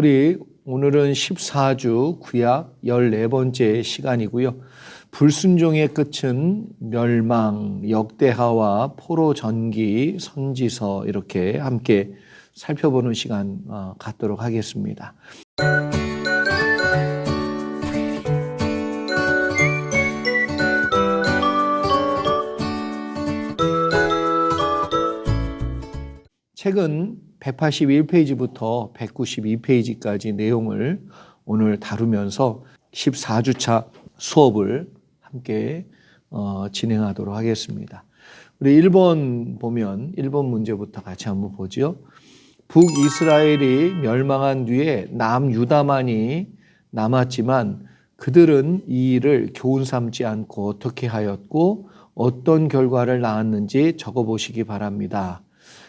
우리 오늘은 14주 구약 14번째 시간이고요. 불순종의 끝은 멸망, 역대하와 포로 전기, 선지서 이렇게 함께 살펴보는 시간 갖도록 하겠습니다. 책은 181페이지부터 192페이지까지 내용을 오늘 다루면서 14주차 수업을 함께 진행하도록 하겠습니다. 우리 1번 보면 1번 문제부터 같이 한번 보죠. 북이스라엘이 멸망한 뒤에 남유다만이 남았지만 그들은 이 일을 교훈 삼지 않고 어떻게 하였고 어떤 결과를 낳았는지 적어보시기 바랍니다.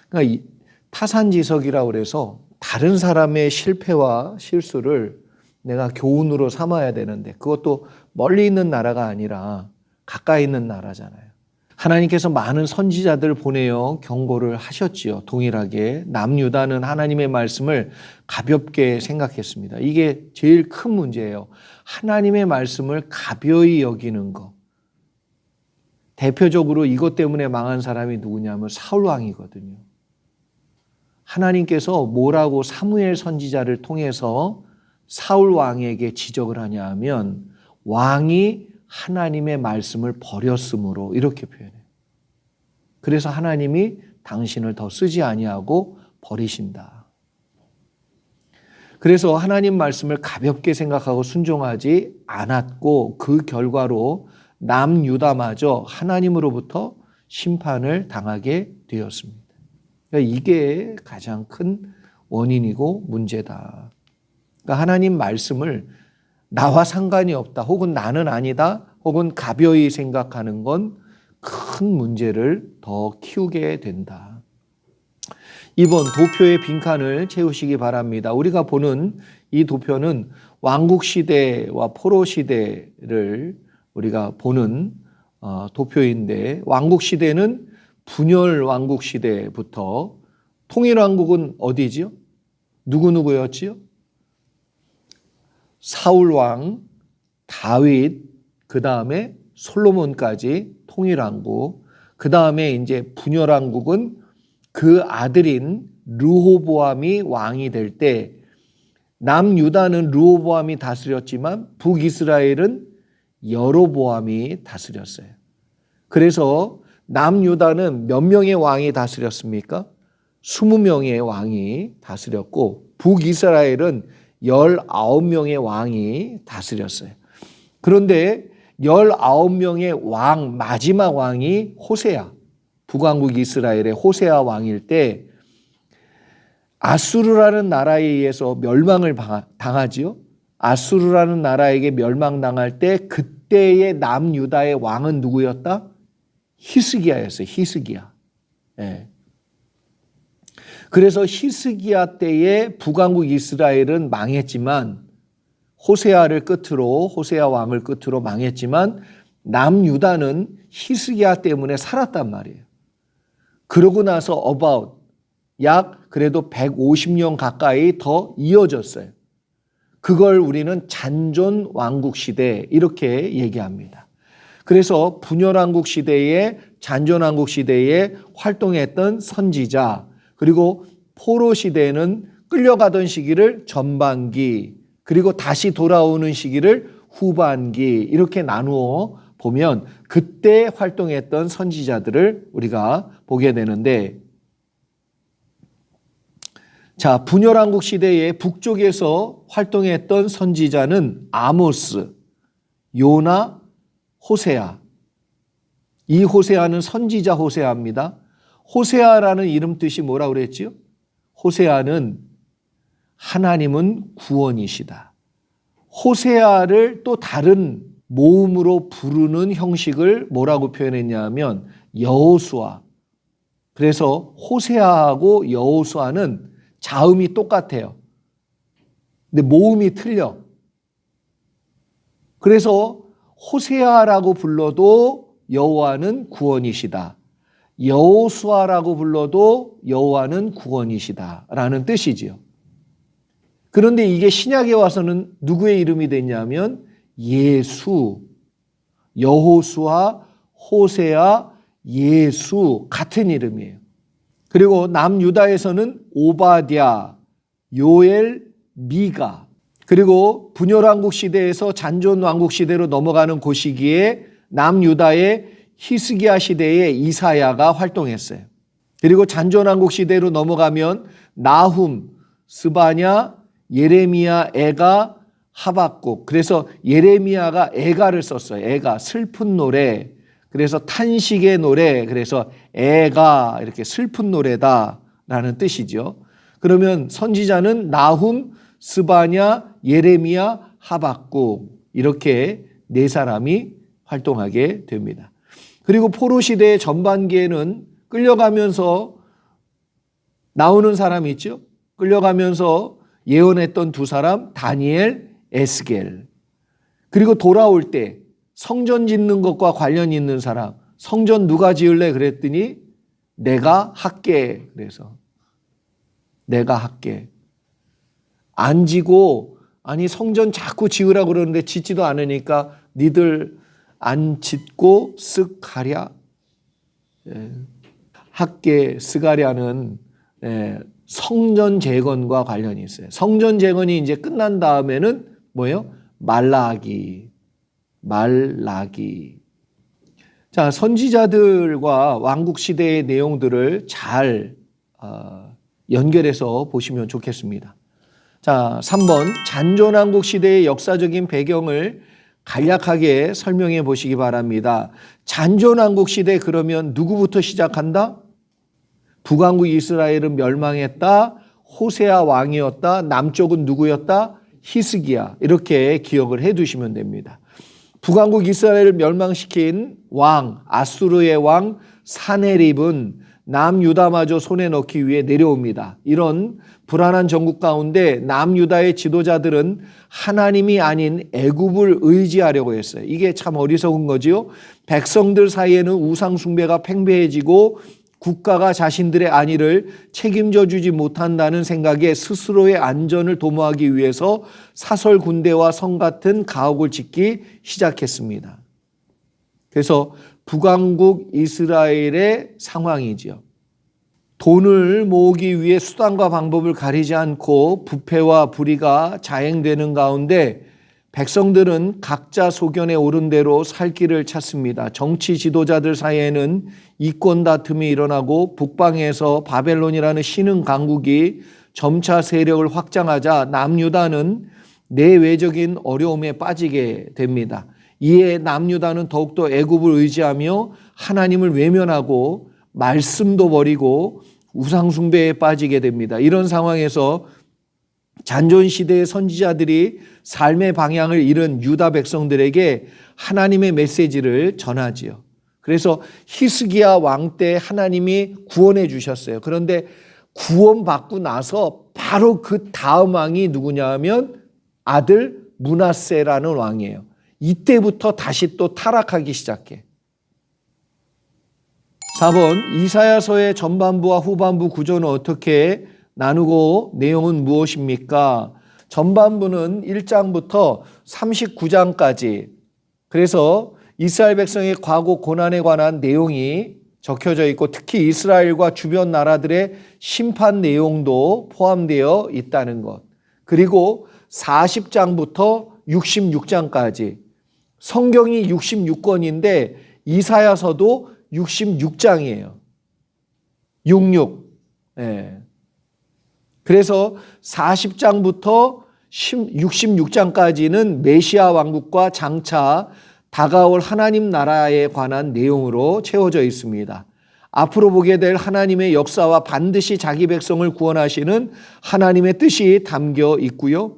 그러니까 타산지석이라고 해서 다른 사람의 실패와 실수를 내가 교훈으로 삼아야 되는데 그것도 멀리 있는 나라가 아니라 가까이 있는 나라잖아요. 하나님께서 많은 선지자들을 보내어 경고를 하셨지요. 동일하게 남유다는 하나님의 말씀을 가볍게 생각했습니다. 이게 제일 큰 문제예요. 하나님의 말씀을 가벼이 여기는 것. 대표적으로 이것 때문에 망한 사람이 누구냐면 사울 왕이거든요. 하나님께서 뭐라고 사무엘 선지자를 통해서 사울 왕에게 지적을 하냐 하면 왕이 하나님의 말씀을 버렸으므로 이렇게 표현해요. 그래서 하나님이 당신을 더 쓰지 아니하고 버리신다. 그래서 하나님 말씀을 가볍게 생각하고 순종하지 않았고 그 결과로 남유다마저 하나님으로부터 심판을 당하게 되었습니다. 그러니까 이게 가장 큰 원인이고 문제다. 그러니까 하나님 말씀을 나와 상관이 없다, 혹은 나는 아니다, 혹은 가벼이 생각하는 건 큰 문제를 더 키우게 된다. 2번 도표의 빈칸을 채우시기 바랍니다. 우리가 보는 이 도표는 왕국시대와 포로시대를 우리가 보는 도표인데 왕국시대는 분열 왕국시대부터 통일왕국은 어디지요? 누구였지요? 사울왕, 다윗, 그 다음에 솔로몬까지 통일왕국, 그 다음에 이제 분열왕국은 그 아들인 르호보암이 왕이 될 때 남유다는 르호보암이 다스렸지만 북이스라엘은 여로보암이 다스렸어요. 그래서 남유다는 몇 명의 왕이 다스렸습니까? 20명의 왕이 다스렸고 북이스라엘은 19명의 왕이 다스렸어요. 그런데 19명의 왕, 마지막 왕이 호세아, 북왕국 이스라엘의 호세아 왕일 때 아수르라는 나라에 의해서 멸망을 당하지요. 아수르라는 나라에게 멸망당할 때 그때의 남유다의 왕은 누구였다? 히스기야였어요. 히스기야. 예. 그래서 히스기야 때에 북왕국 이스라엘은 망했지만 호세아 왕을 끝으로 망했지만 남유다는 히스기야 때문에 살았단 말이에요. 그러고 나서 약 그래도 150년 가까이 더 이어졌어요. 그걸 우리는 잔존 왕국 시대 이렇게 얘기합니다. 그래서 분열왕국 시대에 잔존왕국 시대에 활동했던 선지자, 그리고 포로 시대는 끌려가던 시기를 전반기, 그리고 다시 돌아오는 시기를 후반기 이렇게 나누어 보면 그때 활동했던 선지자들을 우리가 보게 되는데, 자, 분열왕국 시대에 북쪽에서 활동했던 선지자는 아모스, 요나, 호세아. 이 호세아는 선지자 호세아입니다. 호세아라는 이름 뜻이 뭐라고 그랬지요? 호세아는 하나님은 구원이시다. 호세아를 또 다른 모음으로 부르는 형식을 뭐라고 표현했냐면 여호수아. 그래서 호세아하고 여호수아는 자음이 똑같아요. 근데 모음이 틀려. 그래서 호세아라고 불러도 여호와는 구원이시다. 여호수아라고 불러도 여호와는 구원이시다라는 뜻이지요. 그런데 이게 신약에 와서는 누구의 이름이 됐냐면 예수, 여호수아, 호세아, 예수 같은 이름이에요. 그리고 남유다에서는 오바댜, 요엘, 미가, 그리고 분열왕국 시대에서 잔존왕국 시대로 넘어가는 그 시기에 남유다의 히스기야 시대에 이사야가 활동했어요. 그리고 잔존왕국 시대로 넘어가면 나훔, 스바냐, 예레미야, 에가, 하박국. 그래서 예레미야가 에가를 썼어요. 에가, 슬픈 노래. 그래서 탄식의 노래. 그래서 에가 이렇게 슬픈 노래다라는 뜻이죠. 그러면 선지자는 나훔, 스바냐, 예레미야, 하박국 이렇게 네 사람이 활동하게 됩니다. 그리고 포로 시대의 전반기에는 끌려가면서 나오는 사람이 있죠. 끌려가면서 예언했던 두 사람, 다니엘, 에스겔. 그리고 돌아올 때 성전 짓는 것과 관련 있는 사람, 성전 누가 지을래? 그랬더니 내가 할게. 그래서 내가 할게. 안 지고, 아니 성전 자꾸 지으라고 그러는데 짓지도 않으니까 니들 안 짓고 쓱 가랴. 할게, 스가랴는 성전 재건과 관련이 있어요. 성전 재건이 이제 끝난 다음에는 뭐예요? 말라기. 자, 선지자들과 왕국 시대의 내용들을 잘 연결해서 보시면 좋겠습니다. 자, 3번 잔존왕국 시대의 역사적인 배경을 간략하게 설명해 보시기 바랍니다. 잔존왕국 시대 그러면 누구부터 시작한다? 북왕국 이스라엘은 멸망했다. 호세아 왕이었다. 남쪽은 누구였다? 히스기야. 이렇게 기억을 해 두시면 됩니다. 북왕국 이스라엘을 멸망시킨 왕, 아수르의 왕 사네립은 남유다마저 손에 넣기 위해 내려옵니다. 이런 불안한 정국 가운데 남유다의 지도자들은 하나님이 아닌 애굽을 의지하려고 했어요. 이게 참 어리석은 거지요. 백성들 사이에는 우상 숭배가 팽배해지고 국가가 자신들의 안위를 책임져 주지 못한다는 생각에 스스로의 안전을 도모하기 위해서 사설 군대와 성 같은 가옥을 짓기 시작했습니다. 그래서 북왕국 이스라엘의 상황이지요. 돈을 모으기 위해 수단과 방법을 가리지 않고 부패와 불의가 자행되는 가운데 백성들은 각자 소견에 오른 대로 살 길을 찾습니다. 정치 지도자들 사이에는 이권 다툼이 일어나고 북방에서 바벨론이라는 신흥 강국이 점차 세력을 확장하자 남유다는 내외적인 어려움에 빠지게 됩니다. 이에 남유다는 더욱더 애굽을 의지하며 하나님을 외면하고 말씀도 버리고 우상숭배에 빠지게 됩니다. 이런 상황에서 잔존 시대의 선지자들이 삶의 방향을 잃은 유다 백성들에게 하나님의 메시지를 전하지요. 그래서 히스기야 왕 때 하나님이 구원해 주셨어요. 그런데 구원받고 나서 바로 그 다음 왕이 누구냐 하면 아들 므낫세라는 왕이에요. 이때부터 다시 또 타락하기 시작해. 4번 이사야서의 전반부와 후반부 구조는 어떻게 나누고 내용은 무엇입니까? 전반부는 1장부터 39장까지 그래서 이스라엘 백성의 과거 고난에 관한 내용이 적혀져 있고 특히 이스라엘과 주변 나라들의 심판 내용도 포함되어 있다는 것. 그리고 40장부터 66장까지 성경이 66권인데 이사야서도 66장이에요. 66. 네. 그래서 40장부터 66장까지는 메시아 왕국과 장차 다가올 하나님 나라에 관한 내용으로 채워져 있습니다. 앞으로 보게 될 하나님의 역사와 반드시 자기 백성을 구원하시는 하나님의 뜻이 담겨 있고요.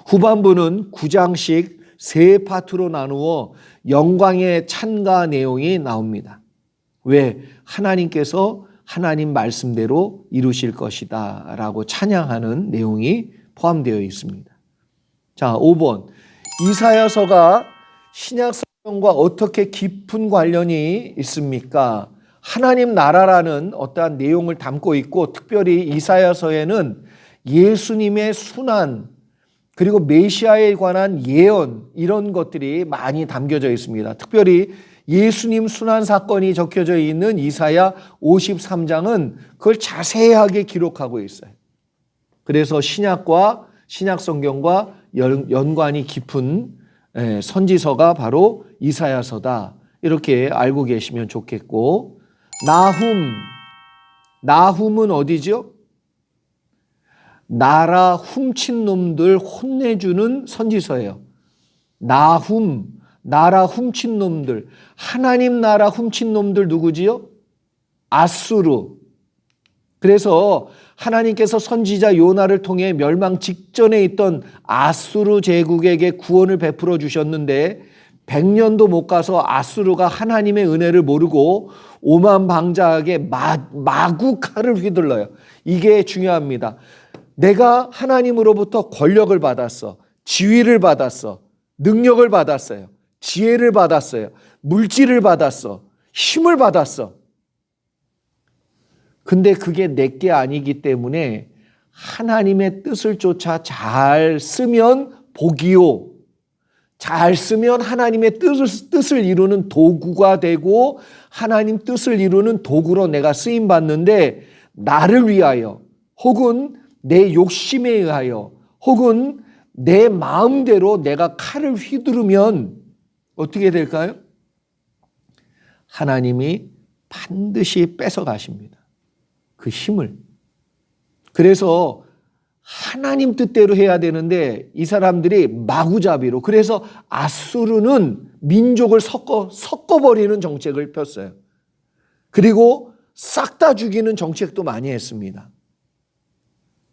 후반부는 9장씩 세 파트로 나누어 영광의 찬가 내용이 나옵니다. 왜? 하나님께서 하나님 말씀대로 이루실 것이다 라고 찬양하는 내용이 포함되어 있습니다. 자, 5번 이사야서가 신약 성경과 어떻게 깊은 관련이 있습니까? 하나님 나라라는 어떠한 내용을 담고 있고 특별히 이사야서에는 예수님의 순환, 그리고 메시아에 관한 예언, 이런 것들이 많이 담겨져 있습니다. 특별히 예수님 순환 사건이 적혀져 있는 이사야 53장은 그걸 자세하게 기록하고 있어요. 그래서 신약 성경과 연관이 깊은 선지서가 바로 이사야서다. 이렇게 알고 계시면 좋겠고, 나훔은 어디죠? 나라 훔친 놈들 혼내주는 선지서예요. 나라 훔친 놈들. 하나님 나라 훔친 놈들 누구지요? 아수르. 그래서 하나님께서 선지자 요나를 통해 멸망 직전에 있던 아수르 제국에게 구원을 베풀어 주셨는데 100년도 못 가서 아수르가 하나님의 은혜를 모르고 오만방자하게 마구 칼을 휘둘러요. 이게 중요합니다. 내가 하나님으로부터 권력을 받았어. 지위를 받았어. 능력을 받았어요. 지혜를 받았어요. 물질을 받았어. 힘을 받았어. 근데 그게 내게 아니기 때문에 하나님의 뜻을 쫓아 잘 쓰면 복이요. 잘 쓰면 하나님의 뜻을 이루는 도구가 되고 하나님 뜻을 이루는 도구로 내가 쓰임 받는데, 나를 위하여 혹은 내 욕심에 의하여 혹은 내 마음대로 내가 칼을 휘두르면 어떻게 될까요? 하나님이 반드시 뺏어 가십니다. 그 힘을. 그래서 하나님 뜻대로 해야 되는데 이 사람들이 마구잡이로, 그래서 아수르는 민족을 섞어버리는 정책을 폈어요. 그리고 싹 다 죽이는 정책도 많이 했습니다.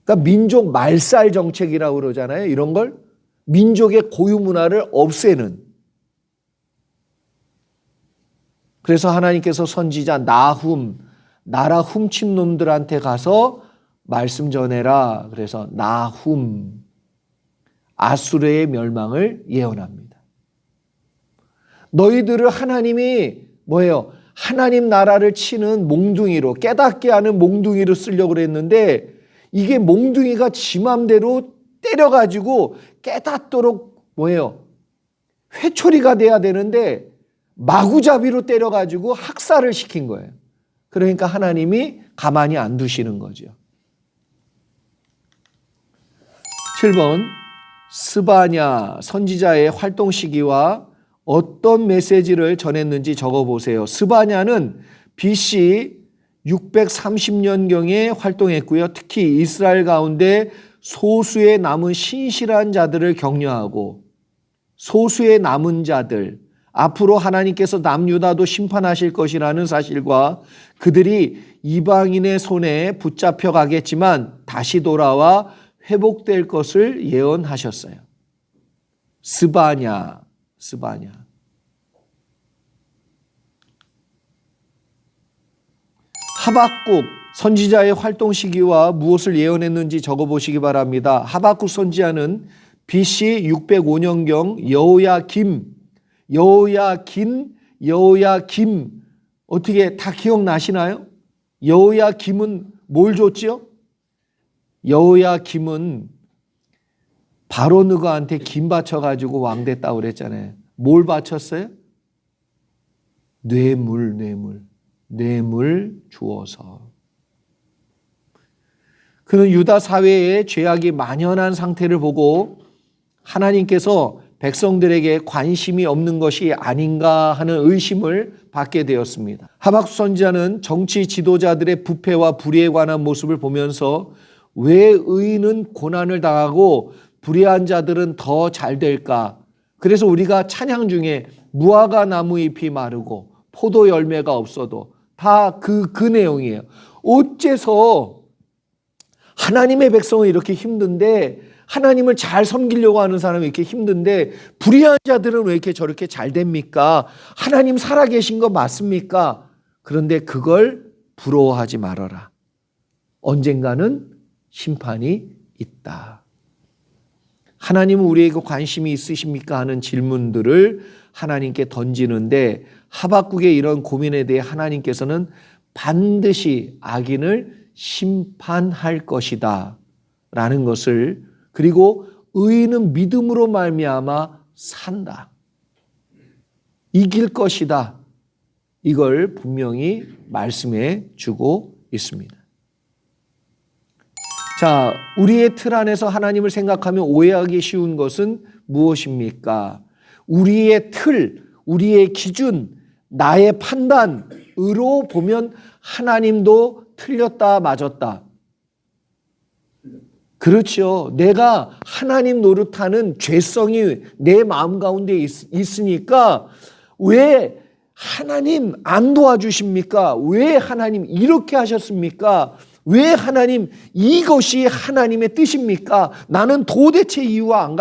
그러니까 민족 말살 정책이라고 그러잖아요. 이런 걸 민족의 고유 문화를 없애는. 그래서 하나님께서 선지자 나라 훔친 놈들한테 가서 말씀 전해라. 그래서 아수르의 멸망을 예언합니다. 너희들을 하나님이 뭐예요? 하나님 나라를 치는 몽둥이로, 깨닫게 하는 몽둥이로 쓰려고 그랬는데 이게 몽둥이가 지 맘대로 때려가지고 깨닫도록 뭐예요? 회초리가 돼야 되는데 마구잡이로 때려가지고 학살을 시킨 거예요. 그러니까 하나님이 가만히 안 두시는 거죠. 7번, 스바냐 선지자의 활동 시기와 어떤 메시지를 전했는지 적어보세요. 스바냐는 BC 630년경에 활동했고요. 특히 이스라엘 가운데 소수의 남은 신실한 자들을 격려하고, 소수의 남은 자들, 앞으로 하나님께서 남유다도 심판하실 것이라는 사실과 그들이 이방인의 손에 붙잡혀 가겠지만 다시 돌아와 회복될 것을 예언하셨어요. 스바냐. 하박국 선지자의 활동 시기와 무엇을 예언했는지 적어보시기 바랍니다. 하박국 선지자는 BC 605년경 여호야김 어떻게 다 기억나시나요? 여호야김은 뭘 줬죠? 여호야김은 바로느가한테 김 바쳐가지고 왕 됐다고 그랬잖아요. 뭘 바쳤어요? 뇌물 주어서. 그는 유다 사회에 죄악이 만연한 상태를 보고 하나님께서 백성들에게 관심이 없는 것이 아닌가 하는 의심을 받게 되었습니다. 하박국 선지자는 정치 지도자들의 부패와 불의에 관한 모습을 보면서 왜 의인은 고난을 당하고 불의한 자들은 더 잘 될까? 그래서 우리가 찬양 중에 무화과 나무 잎이 마르고 포도 열매가 없어도 다 그 내용이에요. 어째서 하나님의 백성은 이렇게 힘든데, 하나님을 잘 섬기려고 하는 사람이 이렇게 힘든데 불의한 자들은 왜 이렇게 저렇게 잘 됩니까? 하나님 살아계신 거 맞습니까? 그런데 그걸 부러워하지 말아라. 언젠가는 심판이 있다. 하나님은 우리에게 관심이 있으십니까? 하는 질문들을 하나님께 던지는데, 하박국의 이런 고민에 대해 하나님께서는 반드시 악인을 심판할 것이다 라는 것을, 그리고 의인은 믿음으로 말미암아 산다. 이길 것이다. 이걸 분명히 말씀해 주고 있습니다. 자, 우리의 틀 안에서 하나님을 생각하며 오해하기 쉬운 것은 무엇입니까? 우리의 틀, 우리의 기준, 나의 판단으로 보면 하나님도 틀렸다, 맞았다. 그렇죠. 내가 하나님 노릇하는 죄성이 내 마음 가운데 있으니까 왜 하나님 안 도와주십니까? 왜 하나님 이렇게 하셨습니까? 왜 하나님 이것이 하나님의 뜻입니까? 나는 도대체 이해가 안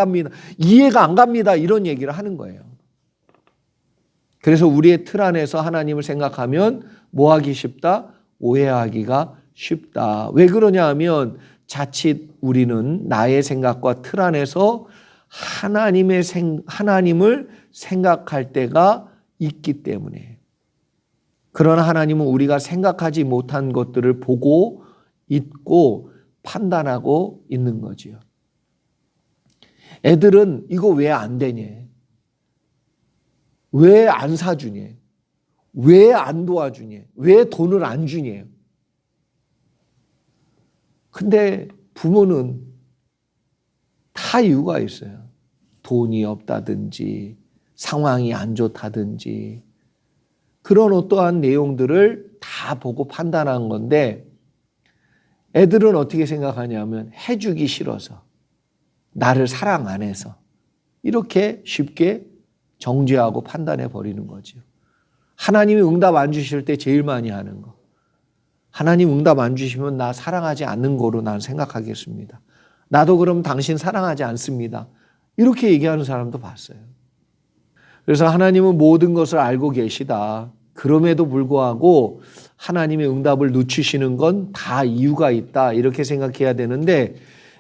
갑니다. 이런 얘기를 하는 거예요. 그래서 우리의 틀 안에서 하나님을 생각하면 뭐 하기 쉽다? 오해하기가 쉽다. 왜 그러냐 하면 자칫 우리는 나의 생각과 틀 안에서 하나님을 생각할 때가 있기 때문에. 그러나 하나님은 우리가 생각하지 못한 것들을 보고 있고 판단하고 있는 거지요. 애들은 이거 왜 안 되냐? 왜 안 사주냐? 왜 안 도와주냐? 왜 돈을 안 주냐? 근데 부모는 다 이유가 있어요. 돈이 없다든지 상황이 안 좋다든지 그런 어떠한 내용들을 다 보고 판단한 건데, 애들은 어떻게 생각하냐면 해주기 싫어서, 나를 사랑 안 해서 이렇게 쉽게 정죄하고 판단해 버리는 거죠. 하나님이 응답 안 주실 때 제일 많이 하는 거, 하나님 응답 안 주시면 나 사랑하지 않는 거로 난 생각하겠습니다. 나도 그럼 당신 사랑하지 않습니다. 이렇게 얘기하는 사람도 봤어요. 그래서 하나님은 모든 것을 알고 계시다. 그럼에도 불구하고 하나님의 응답을 늦추시는 건 다 이유가 있다. 이렇게 생각해야 되는데,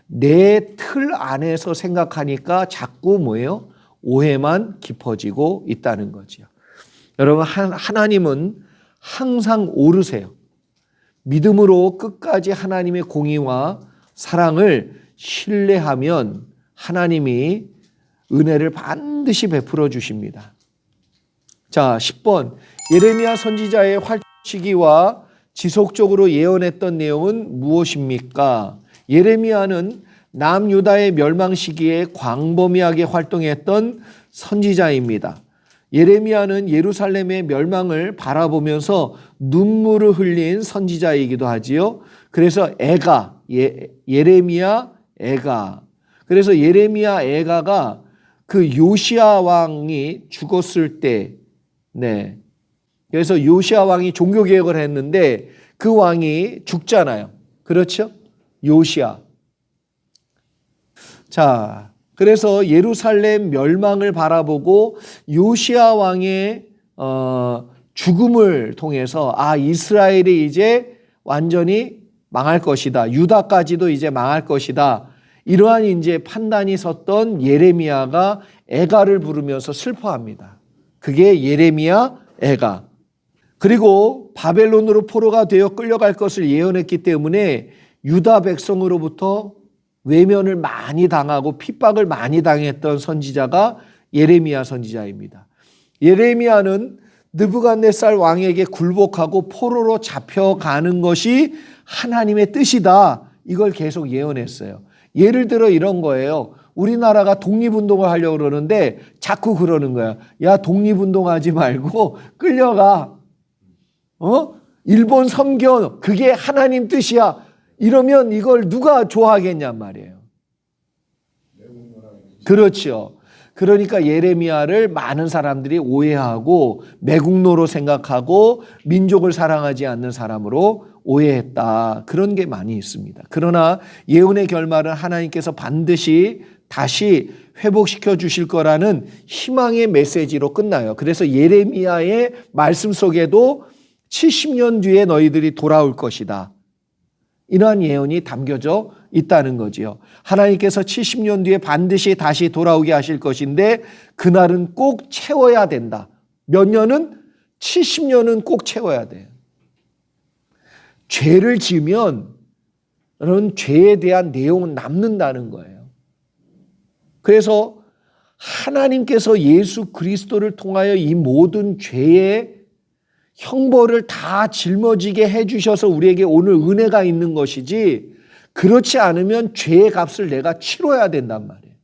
내 틀 안에서 생각하니까 자꾸 뭐예요? 오해만 깊어지고 있다는 거죠. 여러분, 하나님은 항상 오르세요. 믿음으로 끝까지 하나님의 공의와 사랑을 신뢰하면 하나님이 은혜를 반드시 베풀어 주십니다. 자, 10번. 예레미야 선지자의 활동 시기와 지속적으로 예언했던 내용은 무엇입니까? 예레미야는 남유다의 멸망 시기에 광범위하게 활동했던 선지자입니다. 예레미야는 예루살렘의 멸망을 바라보면서 눈물을 흘린 선지자이기도 하지요. 그래서 예레미야 애가. 그래서 예레미야 애가가 그 요시야 왕이 죽었을 때, 그래서 요시야 왕이 종교개혁을 했는데 그 왕이 죽잖아요. 그렇죠? 요시야. 자, 그래서 예루살렘 멸망을 바라보고 요시야 왕의 죽음을 통해서 이스라엘이 이제 완전히 망할 것이다. 유다까지도 이제 망할 것이다. 이러한 이제 판단이 섰던 예레미야가 애가를 부르면서 슬퍼합니다. 그게 예레미야 애가. 그리고 바벨론으로 포로가 되어 끌려갈 것을 예언했기 때문에 유다 백성으로부터 외면을 많이 당하고 핍박을 많이 당했던 선지자가 예레미야 선지자입니다. 예레미야는 느부갓네살 왕에게 굴복하고 포로로 잡혀가는 것이 하나님의 뜻이다. 이걸 계속 예언했어요. 예를 들어 이런 거예요. 우리나라가 독립운동을 하려고 그러는데 자꾸 그러는 거야. 야, 독립운동하지 말고 끌려가. 일본 섬겨. 그게 하나님 뜻이야. 이러면 이걸 누가 좋아하겠냔 말이에요. 그렇죠. 그러니까 예레미야를 많은 사람들이 오해하고 매국노로 생각하고 민족을 사랑하지 않는 사람으로 오해했다. 그런 게 많이 있습니다. 그러나 예언의 결말은 하나님께서 반드시 다시 회복시켜 주실 거라는 희망의 메시지로 끝나요. 그래서 예레미야의 말씀 속에도 70년 뒤에 너희들이 돌아올 것이다. 이러한 예언이 담겨져 있다는 거지요. 하나님께서 70년 뒤에 반드시 다시 돌아오게 하실 것인데 그날은 꼭 채워야 된다. 몇 년은? 70년은 꼭 채워야 돼요. 죄를 지으면 그런 죄에 대한 내용은 남는다는 거예요. 그래서 하나님께서 예수 그리스도를 통하여 이 모든 죄의 형벌을 다 짊어지게 해주셔서 우리에게 오늘 은혜가 있는 것이지, 그렇지 않으면 죄의 값을 내가 치러야 된단 말이에요.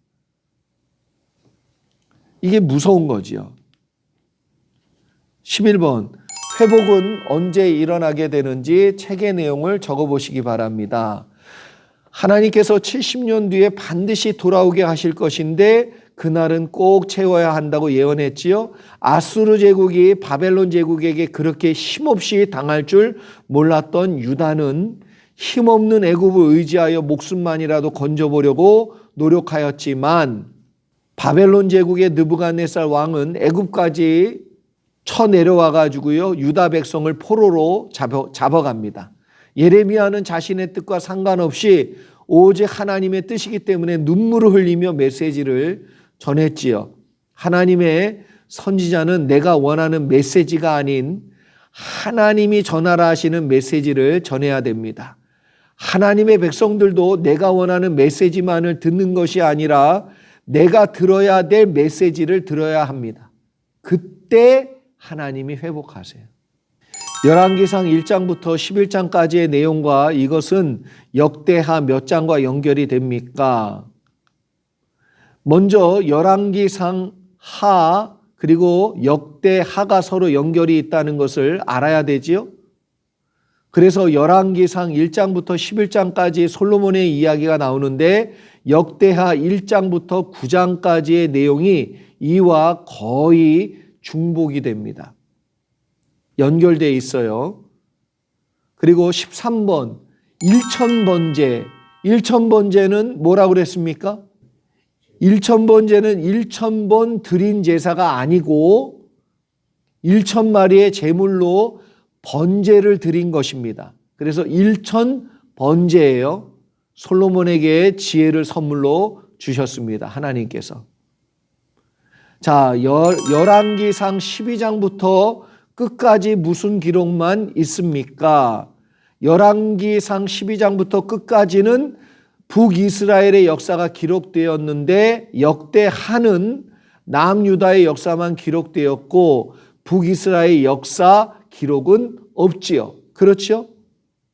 이게 무서운 거지요. 11번, 회복은 언제 일어나게 되는지 책의 내용을 적어보시기 바랍니다. 하나님께서 70년 뒤에 반드시 돌아오게 하실 것인데 그날은 꼭 채워야 한다고 예언했지요. 아수르 제국이 바벨론 제국에게 그렇게 힘없이 당할 줄 몰랐던 유다는 힘없는 애굽을 의지하여 목숨만이라도 건져보려고 노력하였지만 바벨론 제국의 느부갓네살 왕은 애굽까지 쳐내려와 가지고요, 유다 백성을 포로로 잡아갑니다. 예레미야는 자신의 뜻과 상관없이 오직 하나님의 뜻이기 때문에 눈물을 흘리며 메시지를 전했지요. 하나님의 선지자는 내가 원하는 메시지가 아닌 하나님이 전하라 하시는 메시지를 전해야 됩니다. 하나님의 백성들도 내가 원하는 메시지만을 듣는 것이 아니라 내가 들어야 될 메시지를 들어야 합니다. 그때 하나님이 회복하세요. 열왕기상 1장부터 11장까지의 내용과 이것은 역대하 몇 장과 연결이 됩니까? 먼저 열왕기상 하 그리고 역대하가 서로 연결이 있다는 것을 알아야 되지요. 그래서 열왕기상 1장부터 11장까지 솔로몬의 이야기가 나오는데 역대하 1장부터 9장까지의 내용이 이와 거의 중복이 됩니다. 연결되어 있어요. 그리고 13번 일천번제. 일천번제는 뭐라고 그랬습니까? 일천번제는 1000번 드린 제사가 아니고 1000마리의 제물로 번제를 드린 것입니다. 그래서 1000번제예요. 솔로몬에게 지혜를 선물로 주셨습니다. 하나님께서. 자, 열왕기상 12장부터 끝까지 무슨 기록만 있습니까? 열왕기상 12장부터 끝까지는 북이스라엘의 역사가 기록되었는데 역대하는 남유다의 역사만 기록되었고 북이스라엘의 역사 기록은 없지요. 그렇죠?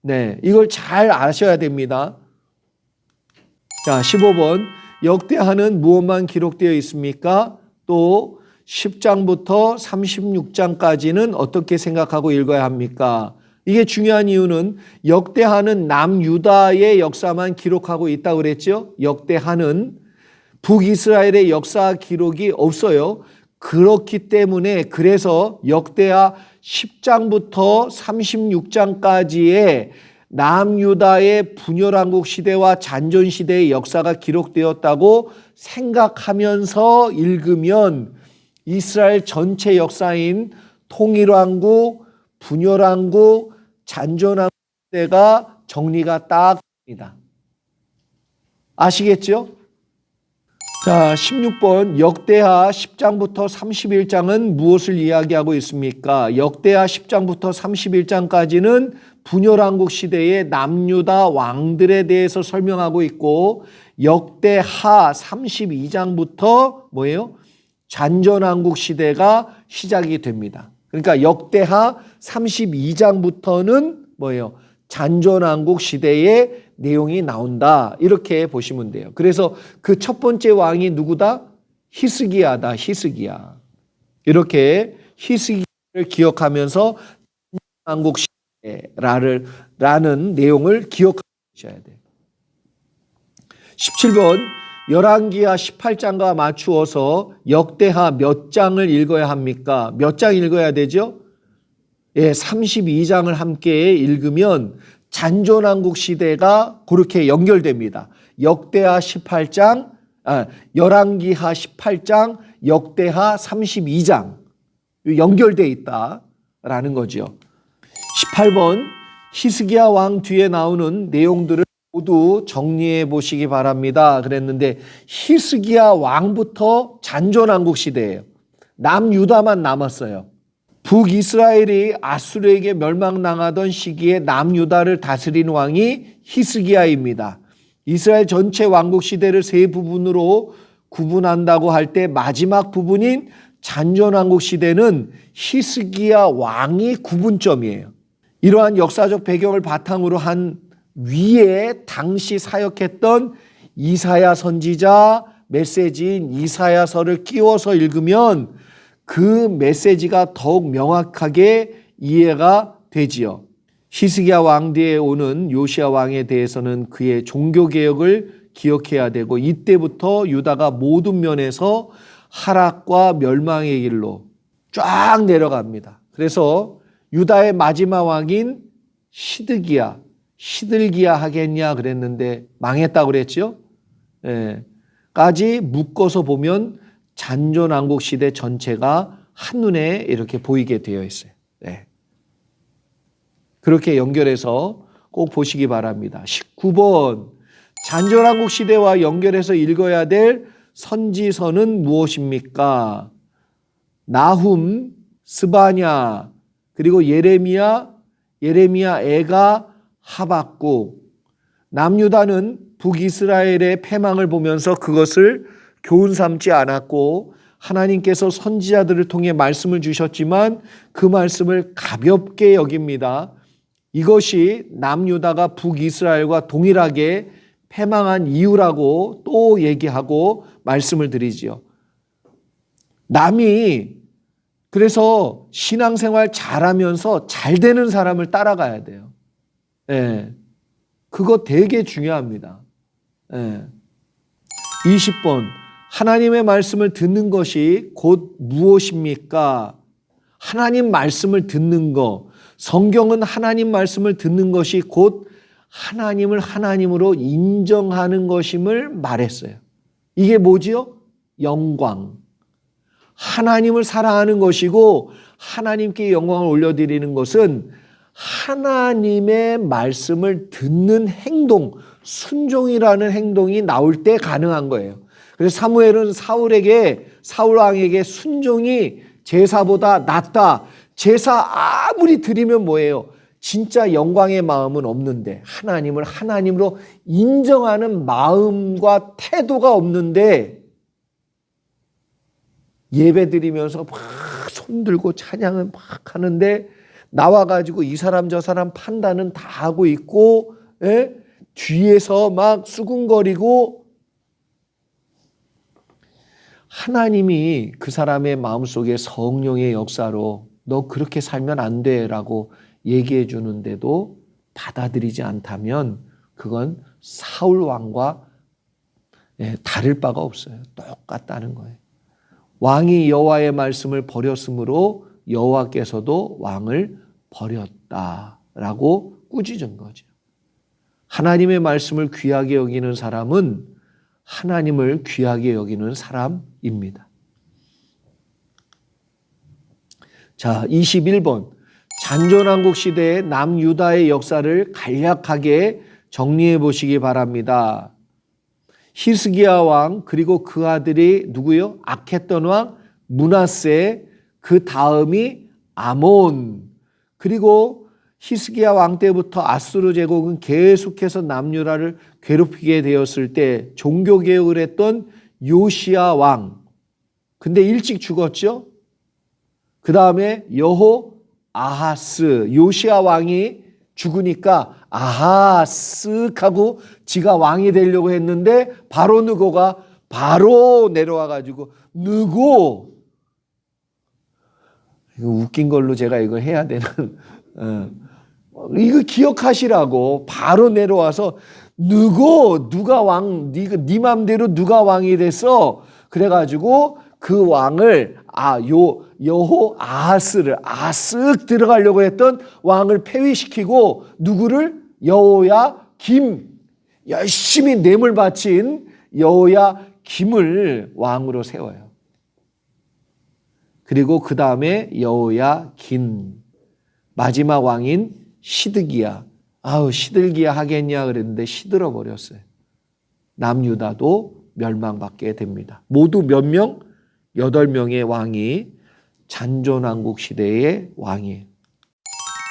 네, 이걸 잘 아셔야 됩니다. 자, 15번 역대하는 무엇만 기록되어 있습니까? 또 10장부터 36장까지는 어떻게 생각하고 읽어야 합니까? 이게 중요한 이유는 역대하는 남유다의 역사만 기록하고 있다고 그랬죠. 역대하는 북이스라엘의 역사 기록이 없어요. 그렇기 때문에 그래서 역대하 10장부터 36장까지의 남유다의 분열왕국 시대와 잔존 시대의 역사가 기록되었다고 생각하면서 읽으면 이스라엘 전체 역사인 통일왕국, 분열왕국, 잔존왕국 시대가 정리가 딱 됩니다. 아시겠죠? 자, 16번 역대하 10장부터 31장은 무엇을 이야기하고 있습니까? 역대하 10장부터 31장까지는 분열왕국 시대의 남유다 왕들에 대해서 설명하고 있고 역대하 32장부터 뭐예요? 잔존왕국 시대가 시작이 됩니다. 그러니까 역대하 32장부터는 뭐예요? 잔존왕국 시대의 내용이 나온다. 이렇게 보시면 돼요. 그래서 그 첫 번째 왕이 누구다? 히스기야다. 히스기야. 이렇게 히스기야를 기억하면서 잔존왕국 시대라는 내용을 기억하셔야 돼요. 17번 열왕기하 18장과 맞추어서 역대하 몇 장을 읽어야 합니까? 몇 장 읽어야 되죠? 예, 32장을 함께 읽으면 잔존왕국 시대가 그렇게 연결됩니다. 역대하 18장, 열왕기하 18장, 역대하 32장 연결되어 있다라는 거죠. 18번 히스기야 왕 뒤에 나오는 내용들을 모두 정리해 보시기 바랍니다. 그랬는데 히스기야 왕부터 잔존왕국 시대예요. 남유다만 남았어요. 북이스라엘이 아수르에게 멸망당하던 시기에 남유다를 다스린 왕이 히스기야입니다. 이스라엘 전체 왕국 시대를 세 부분으로 구분한다고 할 때 마지막 부분인 잔존왕국 시대는 히스기야 왕이 구분점이에요. 이러한 역사적 배경을 바탕으로 한 위에 당시 사역했던 이사야 선지자 메시지인 이사야서를 끼워서 읽으면 그 메시지가 더욱 명확하게 이해가 되지요. 히스기야 왕 뒤에 오는 요시야 왕에 대해서는 그의 종교개혁을 기억해야 되고, 이때부터 유다가 모든 면에서 하락과 멸망의 길로 쫙 내려갑니다. 그래서 유다의 마지막 왕인 시들기야 하겠냐 그랬는데 망했다고 그랬죠. 까지 묶어서 보면 잔존왕국 시대 전체가 한눈에 이렇게 보이게 되어 있어요. 그렇게 연결해서 꼭 보시기 바랍니다. 19번, 잔존왕국 시대와 연결해서 읽어야 될 선지서는 무엇입니까? 나훔, 스바냐, 그리고 예레미야, 에가, 하박국. 남유다는 북이스라엘의 패망을 보면서 그것을 교훈 삼지 않았고, 하나님께서 선지자들을 통해 말씀을 주셨지만 그 말씀을 가볍게 여깁니다. 이것이 남유다가 북이스라엘과 동일하게 패망한 이유라고 또 얘기하고 말씀을 드리지요. 남이 그래서 신앙생활 잘하면서 잘 되는 사람을 따라가야 돼요. 그거 되게 중요합니다. 20번, 하나님의 말씀을 듣는 것이 곧 무엇입니까? 하나님 말씀을 듣는 거, 성경은 하나님 말씀을 듣는 것이 곧 하나님을 하나님으로 인정하는 것임을 말했어요. 이게 뭐지요? 영광. 하나님을 사랑하는 것이고 하나님께 영광을 올려드리는 것은 하나님의 말씀을 듣는 행동, 순종이라는 행동이 나올 때 가능한 거예요. 그래서 사무엘은 사울 왕에게 순종이 제사보다 낫다. 제사 아무리 드리면 뭐예요? 진짜 영광의 마음은 없는데, 하나님을 하나님으로 인정하는 마음과 태도가 없는데, 예배 드리면서 막 손 들고 찬양을 막 하는데 나와가지고 이 사람 저 사람 판단은 다 하고 있고, 뒤에서 막 수군거리고, 하나님이 그 사람의 마음속에 성령의 역사로 너 그렇게 살면 안 돼라고 얘기해 주는데도 받아들이지 않다면 그건 사울 왕과 다를 바가 없어요. 똑같다는 거예요. 왕이 여호와의 말씀을 버렸으므로 여호와께서도 왕을 버렸다라고 꾸짖은 거죠. 하나님의 말씀을 귀하게 여기는 사람은 하나님을 귀하게 여기는 사람입니다. 자, 21번. 잔존왕국 시대의 남유다의 역사를 간략하게 정리해 보시기 바랍니다. 히스기야 왕, 그리고 그 아들이 누구요? 악했던 왕 므낫세, 그 다음이 아몬. 그리고 히스기야 왕 때부터 아수르 제국은 계속해서 남유다를 괴롭히게 되었을 때 종교개혁을 했던 요시야 왕. 근데 일찍 죽었죠? 그 다음에 아하스, 요시야 왕이 죽으니까 아하스 하고 지가 왕이 되려고 했는데 바로 느고가 바로 내려와가지고 느고, 이거 웃긴 걸로 제가 이거 해야 되는, 이거 기억하시라고. 바로 내려와서 느고, 누가 왕, 네 맘대로 누가 왕이 됐어? 그래가지고 그 왕을 아하스를 쓱 들어가려고 했던 왕을 폐위시키고 누구를? 여호야김, 열심히 뇌물 바친 여호야김을 왕으로 세워요. 그리고 그 다음에 여호야긴, 마지막 왕인 시드기야. 시들기야 하겠냐 그랬는데 시들어 버렸어요. 남유다도 멸망받게 됩니다. 모두 몇 명? 8명의 왕이 잔존왕국 시대의 왕이에요.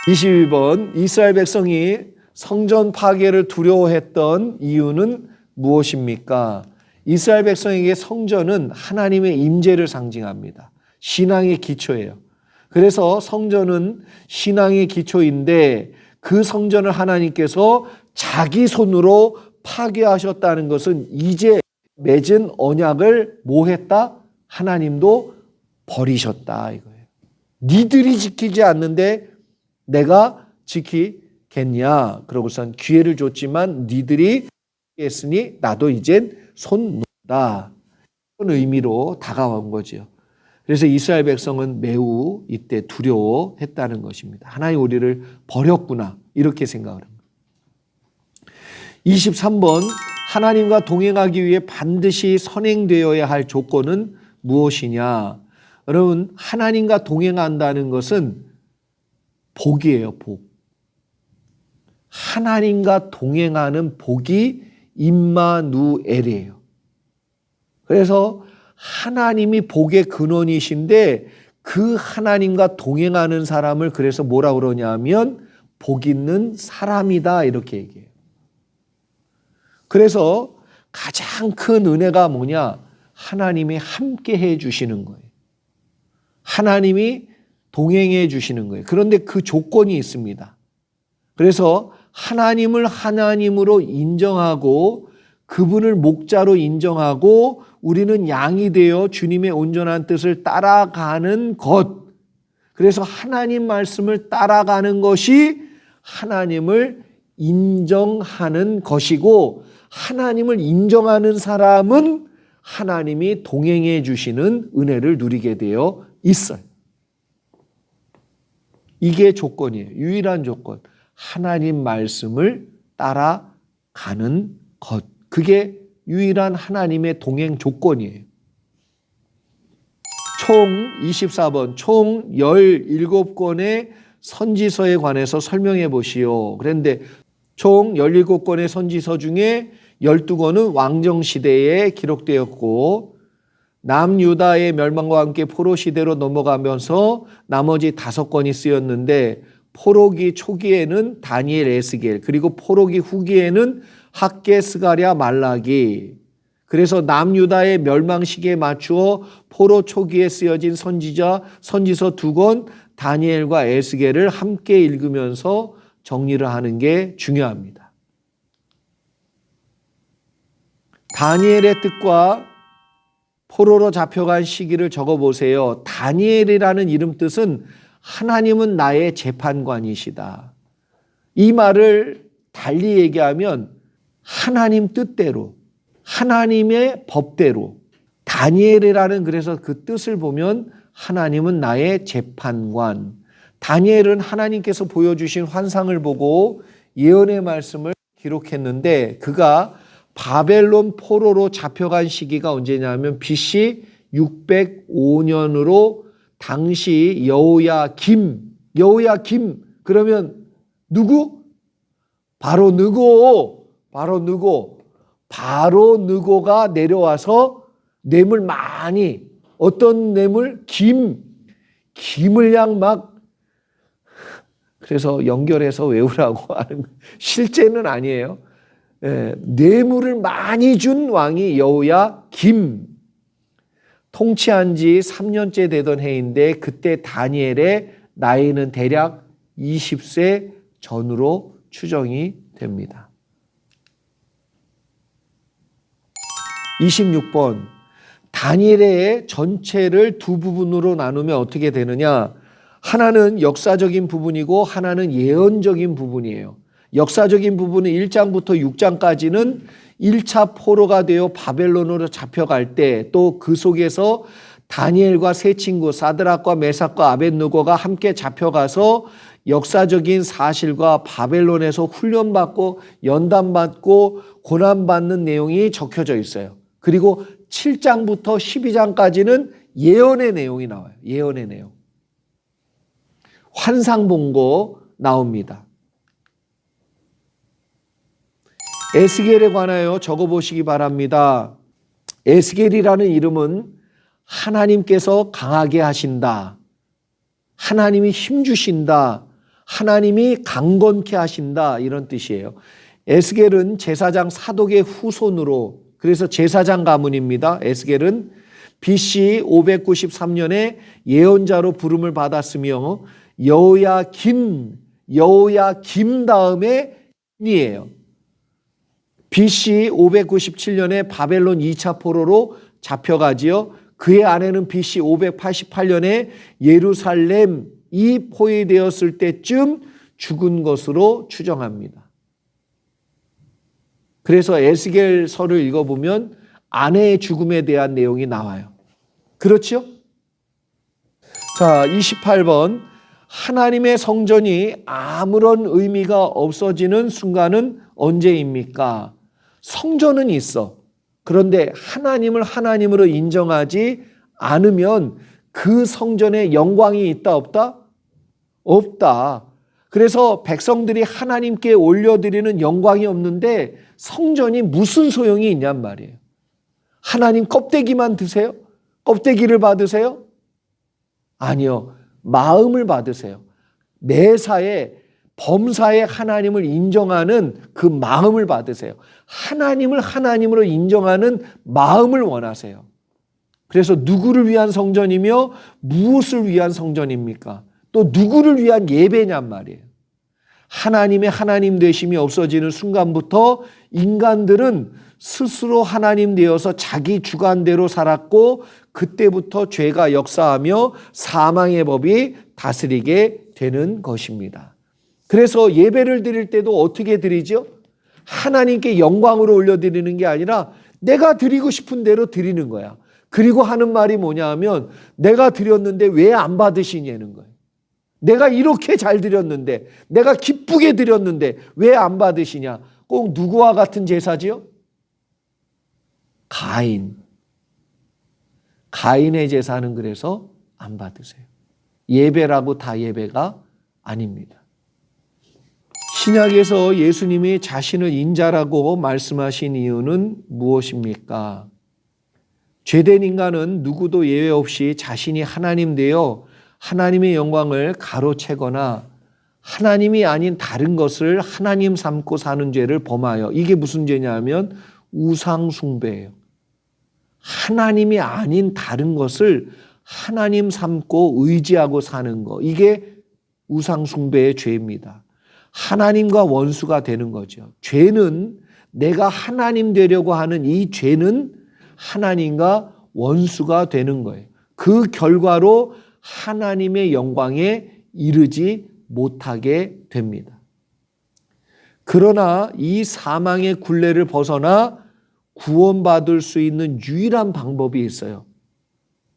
22번, 이스라엘 백성이 성전 파괴를 두려워했던 이유는 무엇입니까? 이스라엘 백성에게 성전은 하나님의 임재를 상징합니다. 신앙의 기초예요. 그래서 성전은 신앙의 기초인데 그 성전을 하나님께서 자기 손으로 파괴하셨다는 것은 이제 맺은 언약을 뭐 했다? 하나님도 버리셨다 이거예요. 니들이 지키지 않는데 내가 지키겠냐? 그러고선 기회를 줬지만 니들이 했으니 나도 이젠 손 놓는다. 그런 의미로 다가온 거죠. 그래서 이스라엘 백성은 매우 이때 두려워했다는 것입니다. 하나님 우리를 버렸구나 이렇게 생각을 합니다. 23번, 하나님과 동행하기 위해 반드시 선행되어야 할 조건은 무엇이냐? 여러분, 하나님과 동행한다는 것은 복이에요, 복. 하나님과 동행하는 복이 임마누엘이에요. 그래서 하나님이 복의 근원이신데 그 하나님과 동행하는 사람을 그래서 뭐라 그러냐면 복 있는 사람이다 이렇게 얘기해요. 그래서 가장 큰 은혜가 뭐냐? 하나님이 함께 해 주시는 거예요. 하나님이 동행해 주시는 거예요. 그런데 그 조건이 있습니다. 그래서 하나님을 하나님으로 인정하고 그분을 목자로 인정하고 우리는 양이 되어 주님의 온전한 뜻을 따라가는 것. 그래서 하나님 말씀을 따라가는 것이 하나님을 인정하는 것이고 하나님을 인정하는 사람은 하나님이 동행해 주시는 은혜를 누리게 되어 있어요. 이게 조건이에요. 유일한 조건. 하나님 말씀을 따라가는 것. 그게 유일한 하나님의 동행 조건이에요. 총 24번, 총 17권의 선지서에 관해서 설명해 보시오. 그런데 총 17권의 선지서 중에 12권은 왕정시대에 기록되었고 남유다의 멸망과 함께 포로시대로 넘어가면서 나머지 5권이 쓰였는데 포로기 초기에는 다니엘, 에스겔, 그리고 포로기 후기에는 학개, 스가랴, 말라기. 그래서 남유다의 멸망 시기에 맞추어 포로 초기에 쓰여진 선지서 2권 다니엘과 에스겔을 함께 읽으면서 정리를 하는 게 중요합니다. 다니엘의 뜻과 포로로 잡혀간 시기를 적어보세요. 다니엘이라는 이름 뜻은 하나님은 나의 재판관이시다. 이 말을 달리 얘기하면 하나님 뜻대로, 하나님의 법대로, 다니엘이라는 그래서 그 뜻을 보면 하나님은 나의 재판관. 다니엘은 하나님께서 보여주신 환상을 보고 예언의 말씀을 기록했는데 그가 바벨론 포로로 잡혀간 시기가 언제냐면 BC 605년으로 당시 여호야김 그러면 누구? 바로 느고가 내려와서 뇌물 많이 어떤 뇌물? 김을 막 그래서 연결해서 외우라고 하는 실제는 아니에요. 뇌물을 많이 준 왕이 여호야김. 통치한 지 3년째 되던 해인데 그때 다니엘의 나이는 대략 20세 전후로 추정이 됩니다. 26번 다니엘의 전체를 두 부분으로 나누면 어떻게 되느냐? 하나는 역사적인 부분이고 하나는 예언적인 부분이에요. 역사적인 부분은 1장부터 6장까지는 1차 포로가 되어 바벨론으로 잡혀갈 때 또 그 속에서 다니엘과 세 친구 사드락과 메삭과 아벳느고가 함께 잡혀가서 역사적인 사실과 바벨론에서 훈련받고 연단받고 고난받는 내용이 적혀져 있어요. 그리고 7장부터 12장까지는 예언의 내용이 나와요. 예언의 내용. 환상 본 거 나옵니다. 에스겔에 관하여 적어보시기 바랍니다. 에스겔이라는 이름은 하나님께서 강하게 하신다. 하나님이 힘주신다. 하나님이 강건케 하신다. 이런 뜻이에요. 에스겔은 제사장 사독의 후손으로, 그래서 제사장 가문입니다. 에스겔은 BC 593년에 예언자로 부름을 받았으며 여호야김 다음에 이에요. BC 597년에 바벨론 2차 포로로 잡혀가지요. 그의 아내는 BC 588년에 예루살렘이 포위되었을 때쯤 죽은 것으로 추정합니다. 그래서 에스겔서를 읽어보면 아내의 죽음에 대한 내용이 나와요. 그렇죠? 자, 28번. 하나님의 성전이 아무런 의미가 없어지는 순간은 언제입니까? 성전은 있어. 그런데 하나님을 하나님으로 인정하지 않으면 그 성전에 영광이 있다 없다? 없다. 그래서 백성들이 하나님께 올려드리는 영광이 없는데 성전이 무슨 소용이 있냔 말이에요. 하나님 껍데기만 드세요? 껍데기를 받으세요? 아니요. 마음을 받으세요. 매사에 범사에 하나님을 인정하는 그 마음을 받으세요. 하나님을 하나님으로 인정하는 마음을 원하세요. 그래서 누구를 위한 성전이며 무엇을 위한 성전입니까? 또 누구를 위한 예배냔 말이에요. 하나님의 하나님 되심이 없어지는 순간부터 인간들은 스스로 하나님 되어서 자기 주관대로 살았고 그때부터 죄가 역사하며 사망의 법이 다스리게 되는 것입니다. 그래서 예배를 드릴 때도 어떻게 드리죠? 하나님께 영광으로 올려드리는 게 아니라 내가 드리고 싶은 대로 드리는 거야. 그리고 하는 말이 뭐냐 하면 내가 드렸는데 왜 안 받으시냐는 거예요. 내가 이렇게 잘 드렸는데, 내가 기쁘게 드렸는데 왜 안 받으시냐? 꼭 누구와 같은 제사지요? 가인의 제사는 그래서 안 받으세요. 예배라고 다 예배가 아닙니다. 신약에서 예수님이 자신을 인자라고 말씀하신 이유는 무엇입니까? 죄된 인간은 누구도 예외 없이 자신이 하나님 되어 하나님의 영광을 가로채거나 하나님이 아닌 다른 것을 하나님 삼고 사는 죄를 범하여, 이게 무슨 죄냐 하면 우상 숭배예요. 하나님이 아닌 다른 것을 하나님 삼고 의지하고 사는 거, 이게 우상 숭배의 죄입니다. 하나님과 원수가 되는 거죠. 죄는, 내가 하나님 되려고 하는 이 죄는 하나님과 원수가 되는 거예요. 그 결과로 하나님의 영광에 이르지 못하게 됩니다. 그러나 이 사망의 굴레를 벗어나 구원받을 수 있는 유일한 방법이 있어요.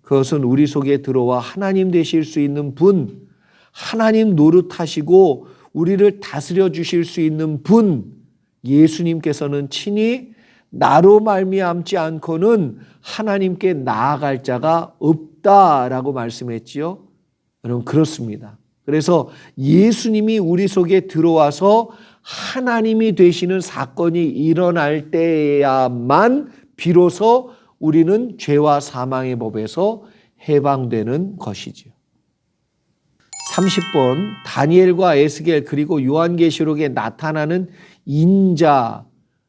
그것은 우리 속에 들어와 하나님 되실 수 있는 분, 하나님 노릇하시고 우리를 다스려 주실 수 있는 분, 예수님께서는 친히 나로 말미암지 않고는 하나님께 나아갈 자가 없다라고 말씀했지요. 여러분, 그렇습니다. 그래서 예수님이 우리 속에 들어와서 하나님이 되시는 사건이 일어날 때야만 비로소 우리는 죄와 사망의 법에서 해방되는 것이지요. 30번, 다니엘과 에스겔 그리고 요한계시록에 나타나는 인자,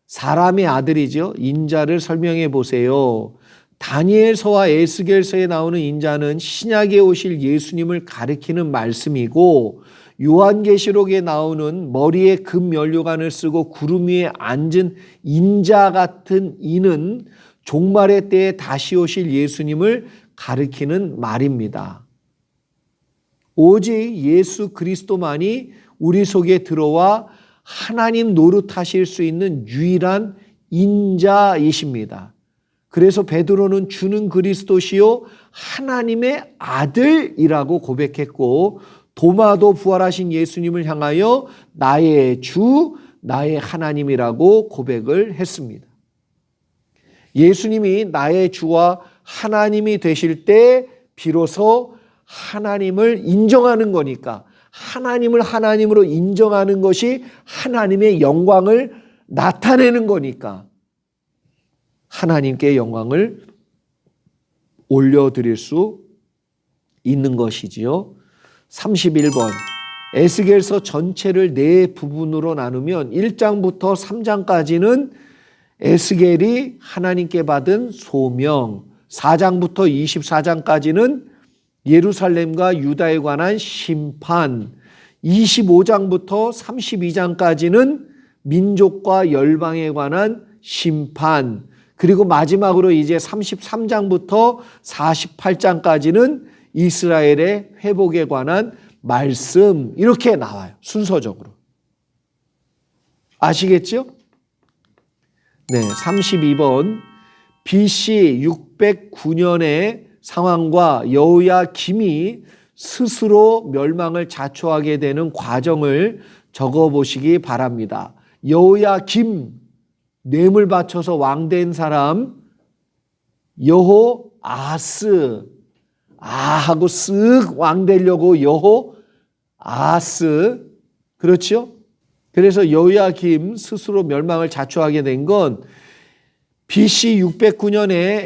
사람의 아들이죠. 인자를 설명해 보세요. 다니엘서와 에스겔서에 나오는 인자는 신약에 오실 예수님을 가리키는 말씀이고, 요한계시록에 나오는 머리에 금 면류관을 쓰고 구름 위에 앉은 인자 같은 이는 종말의 때에 다시 오실 예수님을 가리키는 말입니다. 오직 예수 그리스도만이 우리 속에 들어와 하나님 노릇하실 수 있는 유일한 인자이십니다. 그래서 베드로는 주는 그리스도시요 하나님의 아들이라고 고백했고, 도마도 부활하신 예수님을 향하여 나의 주, 나의 하나님이라고 고백을 했습니다. 예수님이 나의 주와 하나님이 되실 때 비로소 하나님을 인정하는 거니까, 하나님을 하나님으로 인정하는 것이 하나님의 영광을 나타내는 거니까 하나님께 영광을 올려드릴 수 있는 것이지요. 31번 에스겔서 전체를 네 부분으로 나누면 1장부터 3장까지는 에스겔이 하나님께 받은 소명, 4장부터 24장까지는 예루살렘과 유다에 관한 심판, 25장부터 32장까지는 민족과 열방에 관한 심판, 그리고 마지막으로 이제 33장부터 48장까지는 이스라엘의 회복에 관한 말씀, 이렇게 나와요. 순서적으로. 아시겠죠? 네, 32번 BC 609년의 상황과 여호야김이 스스로 멸망을 자초하게 되는 과정을 적어보시기 바랍니다. 여호야김, 뇌물 바쳐서 왕된 사람, 여호아스, 하고 쓱 왕되려고 여호아스, 그렇죠? 그래서 여호야김 스스로 멸망을 자초하게 된 건 BC 609년에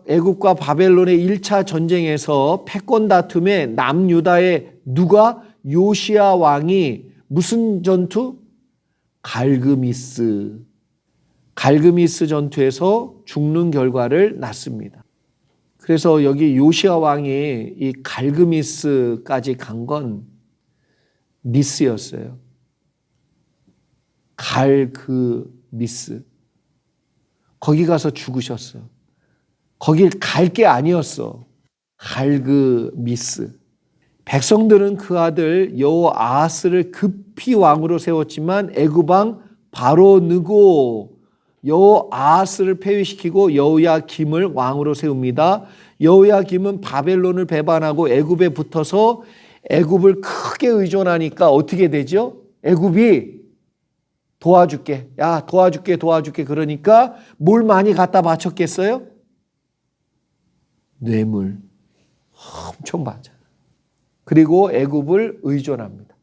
애굽과 바벨론의 1차 전쟁에서 패권 다툼에 남유다의 누가? 요시야 왕이 무슨 전투? 갈그미스 전투에서 죽는 결과를 낳습니다. 그래서 여기 요시야 왕이 이 갈그미스까지 간 건 미스였어요. 갈그미스. 거기 가서 죽으셨어. 거길 갈 게 아니었어. 갈그미스. 백성들은 그 아들 여호아스를 급히 왕으로 세웠지만 애굽 왕 바로 느고 여호아스를 폐위시키고 여호야김을 왕으로 세웁니다. 여호야김은 바벨론을 배반하고 애굽에 붙어서 애굽을 크게 의존하니까 어떻게 되죠? 애굽이 도와줄게. 야, 도와줄게. 그러니까 뭘 많이 갖다 바쳤겠어요? 뇌물. 엄청 많잖아. 그리고 애굽을 의존합니다.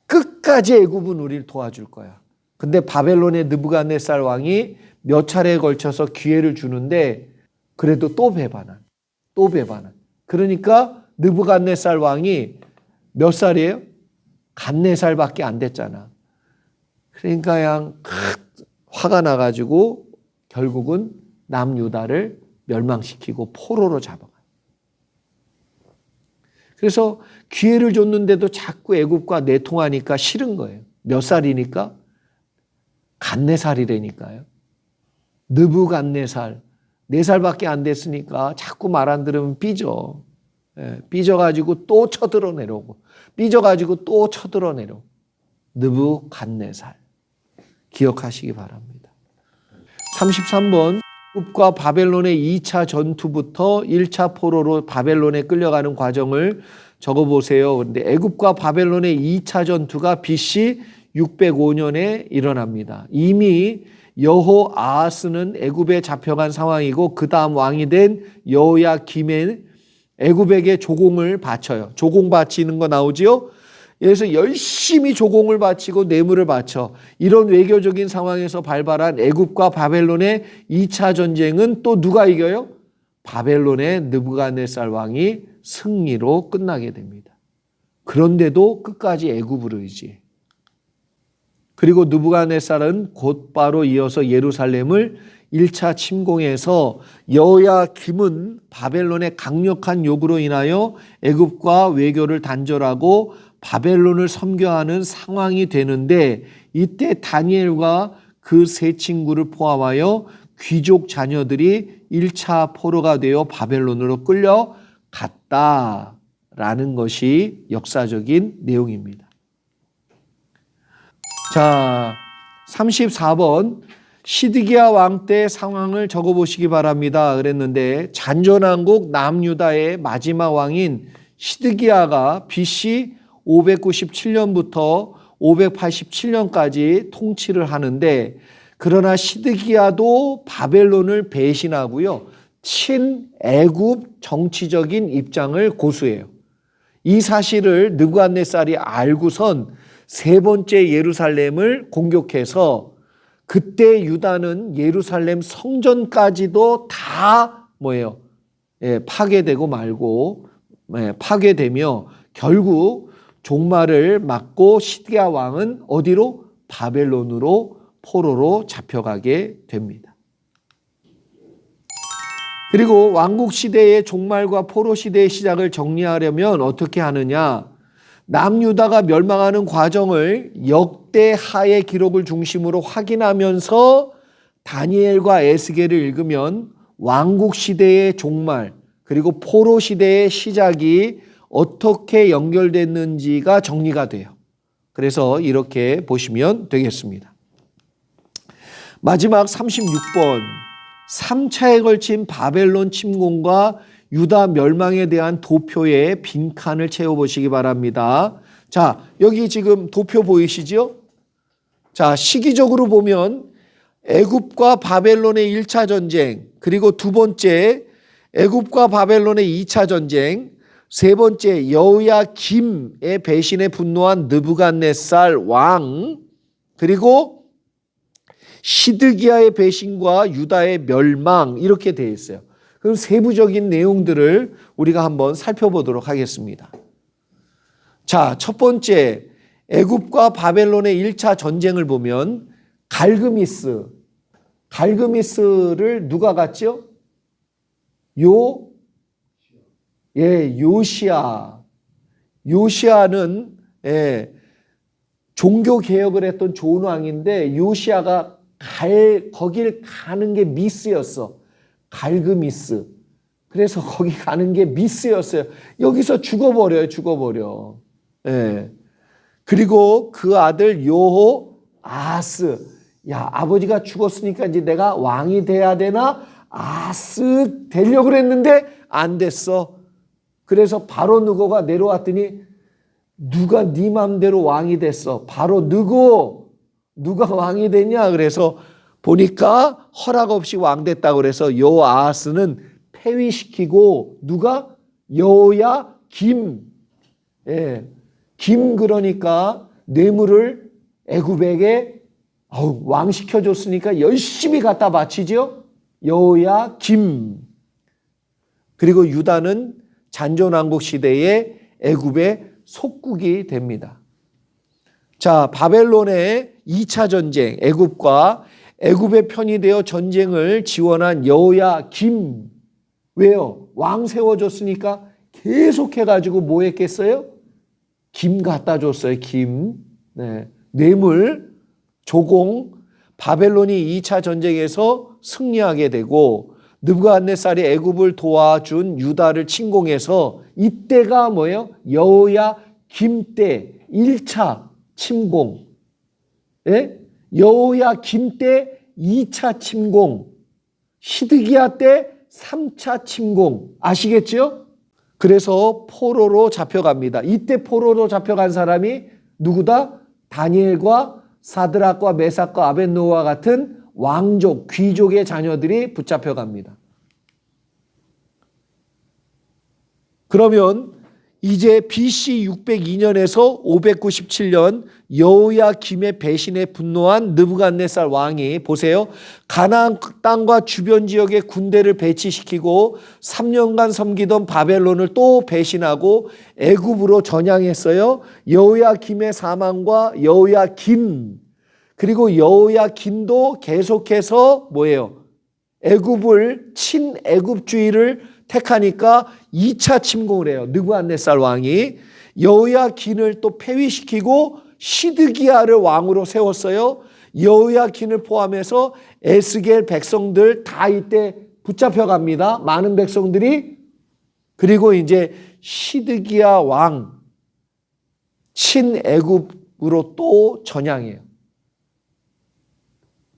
끝까지 애굽은 우리를 도와줄 거야. 근데 바벨론의 느부갓네살 왕이 몇 차례에 걸쳐서 기회를 주는데 그래도 또 배반한. 그러니까 느부갓네살 왕이 몇 살이에요? 14살밖에 안 됐잖아. 그러니까 그냥 화가 나가지고 결국은 남유다를 멸망시키고 포로로 잡아가요. 그래서 기회를 줬는데도 자꾸 애굽과 내통하니까 싫은 거예요. 몇 살이니까? 14살이라니까요. 느부갓네살. 4살밖에 안 됐으니까 자꾸 말 안 들으면 삐져. 삐져가지고 또 쳐들어내려고. 느부갓네살. 기억하시기 바랍니다. 33번 애굽과 바벨론의 2차 전투부터 1차 포로로 바벨론에 끌려가는 과정을 적어보세요. 그런데 애굽과 바벨론의 2차 전투가 BC 605년에 일어납니다. 이미 여호아하스는 애굽에 잡혀간 상황이고 그 다음 왕이 된 여호야김의 애굽에게 조공을 바쳐요. 조공 바치는 거 나오지요? 그래서 열심히 조공을 바치고 뇌물을 바쳐. 이런 외교적인 상황에서 발발한 애굽과 바벨론의 2차 전쟁은 또 누가 이겨요? 바벨론의 느부갓네살 왕이 승리로 끝나게 됩니다. 그런데도 끝까지 애굽을 의지해. 그리고 느부갓네살은 곧바로 이어서 예루살렘을 1차 침공해서 여호야김은 바벨론의 강력한 요구로 인하여 애굽과 외교를 단절하고 바벨론을 섬겨하는 상황이 되는데 이때 다니엘과 그 세 친구를 포함하여 귀족 자녀들이 1차 포로가 되어 바벨론으로 끌려갔다라는 것이 역사적인 내용입니다. 자, 34번 시드기야 왕 때 상황을 적어보시기 바랍니다. 그랬는데 잔존왕국 남유다의 마지막 왕인 시드기야가 BC 597년부터 587년까지 통치를 하는데 그러나 시드기야도 바벨론을 배신하고요. 친애굽 정치적인 입장을 고수해요. 이 사실을 느부갓네살이 알고선 세 번째 예루살렘을 공격해서 그때 유다는 예루살렘 성전까지도 다 파괴되고 말고 파괴되며 결국 종말을 맞고 시드기야 왕은 어디로? 바벨론으로 포로로 잡혀가게 됩니다. 그리고 왕국 시대의 종말과 포로 시대의 시작을 정리하려면 어떻게 하느냐? 남유다가 멸망하는 과정을 역대하의 기록을 중심으로 확인하면서 다니엘과 에스겔을 읽으면 왕국 시대의 종말 그리고 포로 시대의 시작이 어떻게 연결됐는지가 정리가 돼요. 그래서 이렇게 보시면 되겠습니다. 마지막 36번 3차에 걸친 바벨론 침공과 유다 멸망에 대한 도표의 빈칸을 채워보시기 바랍니다. 자, 여기 지금 도표 보이시죠? 자, 시기적으로 보면 애굽과 바벨론의 1차 전쟁, 그리고 두 번째 애굽과 바벨론의 2차 전쟁, 세 번째 여호야김의 배신에 분노한 느부갓네살 왕, 그리고 시드기야의 배신과 유다의 멸망, 이렇게 되어 있어요. 그럼 세부적인 내용들을 우리가 한번 살펴보도록 하겠습니다. 자, 첫 번째 애굽과 바벨론의 1차 전쟁을 보면 갈그미스를 누가 갔죠? 요시아는 종교 개혁을 했던 좋은 왕인데 요시아가 거길 가는 게 미스였어. 갈그미스. 그래서 거기 가는 게 미스였어요. 여기서 죽어버려. 그리고 그 아들 여호아스. 야, 아버지가 죽었으니까 이제 내가 왕이 돼야 되나? 아스 되려고 그랬는데 안 됐어. 그래서 바로 느고가 내려왔더니 누가 네 맘대로 왕이 됐어. 바로 누가 왕이 됐냐? 그래서 보니까 허락 없이 왕 됐다고 그래서 여호아스는 폐위시키고 누가? 여호야김. 김 그러니까 뇌물을 애굽에게 왕 시켜줬으니까 열심히 갖다 바치죠. 여호야김. 그리고 유다는 잔존왕국 시대에 애굽의 속국이 됩니다. 자, 바벨론의 2차 전쟁, 애굽의 편이 되어 전쟁을 지원한 여호야김. 왜요? 왕 세워줬으니까 계속해가지고 뭐 했겠어요? 김 갖다 줬어요. 김. 뇌물, 조공. 바벨론이 2차 전쟁에서 승리하게 되고 느부갓네살이 애굽을 도와준 유다를 침공해서 이때가 뭐예요? 여호야김 때 1차 침공. 여호야김 때 2차 침공. 시드기야 때 3차 침공. 아시겠죠? 그래서 포로로 잡혀갑니다. 이때 포로로 잡혀간 사람이 누구다? 다니엘과 사드락과 메삭과 아벳노고와 같은 왕족, 귀족의 자녀들이 붙잡혀갑니다. 그러면 이제 BC 602년에서 597년 여호야김의 배신에 분노한 느부갓네살 왕이 보세요. 가나안 땅과 주변 지역에 군대를 배치시키고 3년간 섬기던 바벨론을 또 배신하고 애굽으로 전향했어요. 여호야김의 사망과 여호야김 그리고 여호야김도 계속해서 뭐예요? 애굽을 친애굽주의를 택하니까 2차 침공을 해요. 느부갓네살 왕이 여호야긴을 또 폐위시키고 시드기야를 왕으로 세웠어요. 여호야긴을 포함해서 에스겔 백성들 다 이때 붙잡혀갑니다. 많은 백성들이. 그리고 이제 시드기야 왕 친애굽으로 또 전향해요.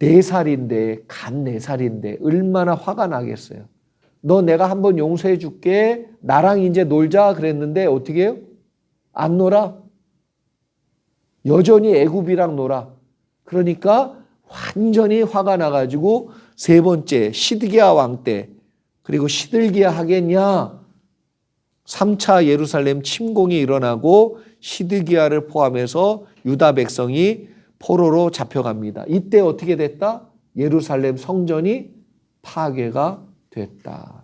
4살인데 간 4살인데 얼마나 화가 나겠어요. 너 내가 한번 용서해 줄게. 나랑 이제 놀자 그랬는데 어떻게 해요? 안 놀아. 여전히 애굽이랑 놀아. 그러니까 완전히 화가 나가지고 세 번째 시드기야 왕 때 그리고 시들기야 하겠냐. 3차 예루살렘 침공이 일어나고 시드기야를 포함해서 유다 백성이 포로로 잡혀갑니다. 이때 어떻게 됐다? 예루살렘 성전이 파괴가 됐다.